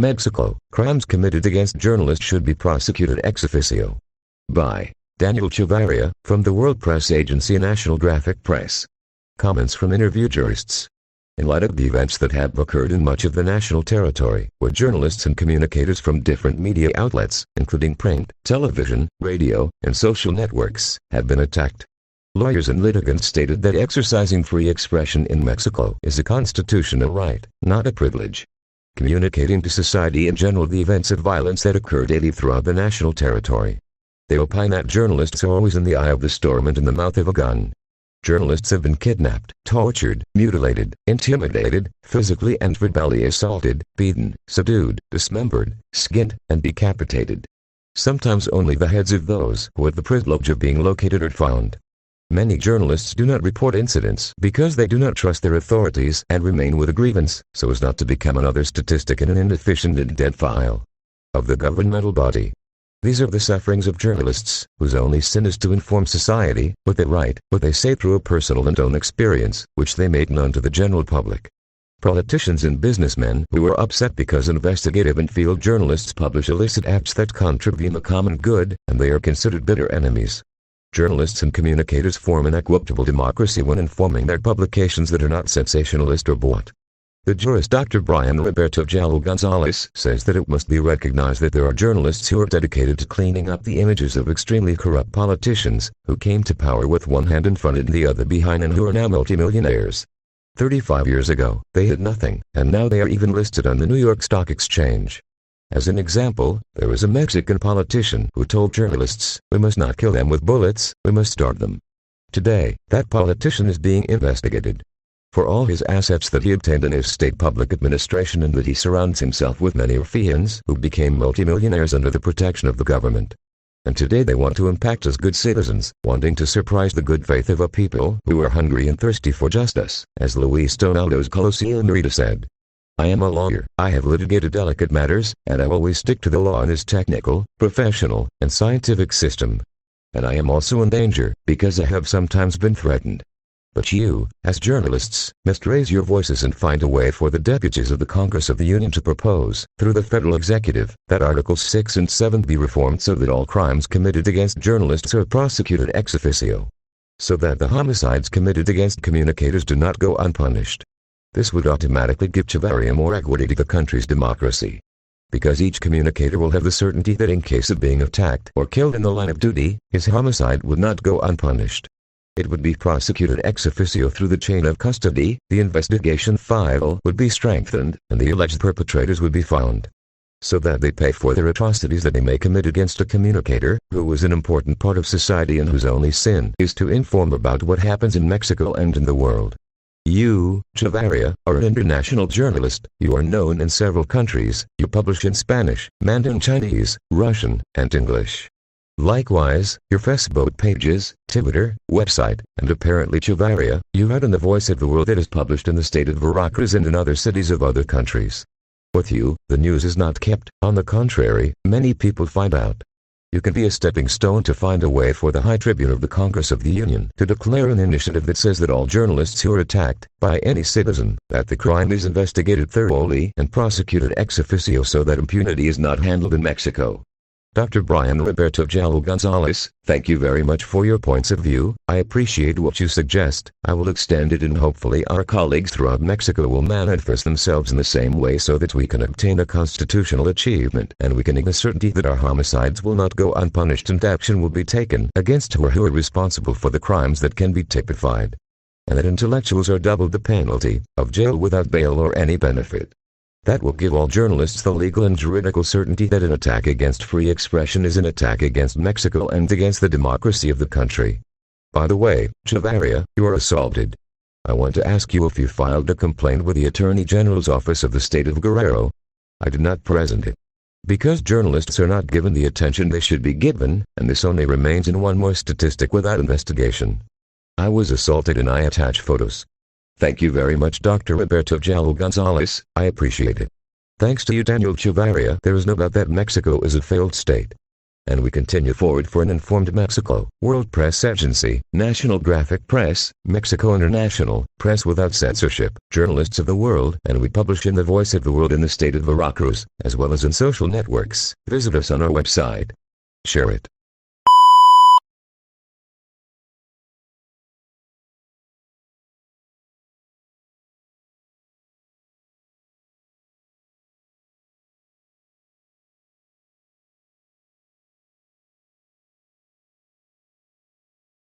Mexico, crimes committed against journalists should be prosecuted ex officio. By Daniel Chavarria, from the World Press Agency and National Graphic Press. Comments from interview jurists. In light of the events that have occurred in much of the national territory, where journalists and communicators from different media outlets, including print, television, radio, and social networks, have been attacked, lawyers and litigants stated that exercising free expression in Mexico is a constitutional right, not a privilege. Communicating to society in general the events of violence that occur daily throughout the national territory. They opine that journalists are always in the eye of the storm and in the mouth of a gun. Journalists have been kidnapped, tortured, mutilated, intimidated, physically and verbally assaulted, beaten, subdued, dismembered, skinned, and decapitated. Sometimes only the heads of those who had the privilege of being located are found. Many journalists do not report incidents because they do not trust their authorities and remain with a grievance, so as not to become another statistic in an inefficient and dead file of the governmental body. These are the sufferings of journalists, whose only sin is to inform society what they write, what they say through a personal and own experience, which they make known to the general public. Politicians and businessmen who are upset because investigative and field journalists publish illicit acts that contravene the common good, and they are considered bitter enemies. Journalists and communicators form an equitable democracy when informing their publications that are not sensationalist or bought. The jurist Dr. Brian Roberto Jallo Gonzalez says that it must be recognized that there are journalists who are dedicated to cleaning up the images of extremely corrupt politicians, who came to power with one hand in front and the other behind and who are now multimillionaires. 35 years ago, they had nothing, and now they are even listed on the New York Stock Exchange. As an example, there was a Mexican politician who told journalists, "We must not kill them with bullets, we must starve them." Today, that politician is being investigated for all his assets that he obtained in his state public administration, and that he surrounds himself with many ruffians who became multimillionaires under the protection of the government. And today they want to impact as good citizens, wanting to surprise the good faith of a people who are hungry and thirsty for justice, as Luis Donaldo's Colosio Merida said. "I am a lawyer, I have litigated delicate matters, and I always stick to the law and its technical, professional, and scientific system. And I am also in danger, because I have sometimes been threatened. But you, as journalists, must raise your voices and find a way for the deputies of the Congress of the Union to propose, through the federal executive, that Articles 6 and 7 be reformed so that all crimes committed against journalists are prosecuted ex officio. So that the homicides committed against communicators do not go unpunished. This would automatically give Chavarria more equity to the country's democracy. Because each communicator will have the certainty that in case of being attacked or killed in the line of duty, his homicide would not go unpunished. It would be prosecuted ex officio through the chain of custody, the investigation file would be strengthened, and the alleged perpetrators would be found. So that they pay for their atrocities that they may commit against a communicator, who is an important part of society and whose only sin is to inform about what happens in Mexico and in the world. You, Chavarria, are an international journalist. You are known in several countries. You publish in Spanish, Mandarin Chinese, Russian, and English. Likewise, your Facebook pages, Twitter, website, and apparently Chavarria, you write in the Voice of the World that is published in the state of Veracruz and in other cities of other countries. With you, the news is not kept. On the contrary, many people find out. You can be a stepping stone to find a way for the High Tribune of the Congress of the Union to declare an initiative that says that all journalists who are attacked by any citizen, that the crime is investigated thoroughly and prosecuted ex officio so that impunity is not handled in Mexico. Dr. Brian Roberto Jallo Gonzalez, thank you very much for your points of view. I appreciate what you suggest. I will extend it, and hopefully our colleagues throughout Mexico will manifest themselves in the same way so that we can obtain a constitutional achievement and we can have the certainty that our homicides will not go unpunished and action will be taken against who are responsible for the crimes that can be typified. And that intellectuals are doubled the penalty of jail without bail or any benefit. That will give all journalists the legal and juridical certainty that an attack against free expression is an attack against Mexico and against the democracy of the country. By the way, Chavarria, you are assaulted. I want to ask you if you filed a complaint with the Attorney General's office of the state of Guerrero. I did not present it. Because journalists are not given the attention they should be given, and this only remains in one more statistic without investigation. I was assaulted and I attach photos. Thank you very much, Dr. Roberto Jallo Gonzalez, I appreciate it. Thanks to you, Daniel Chavarria, there is no doubt that Mexico is a failed state. And we continue forward for an informed Mexico. World Press Agency, National Graphic Press, Mexico International, Press Without Censorship, Journalists of the World, and we publish in the Voice of the World in the state of Veracruz, as well as in social networks. Visit us on our website. Share it.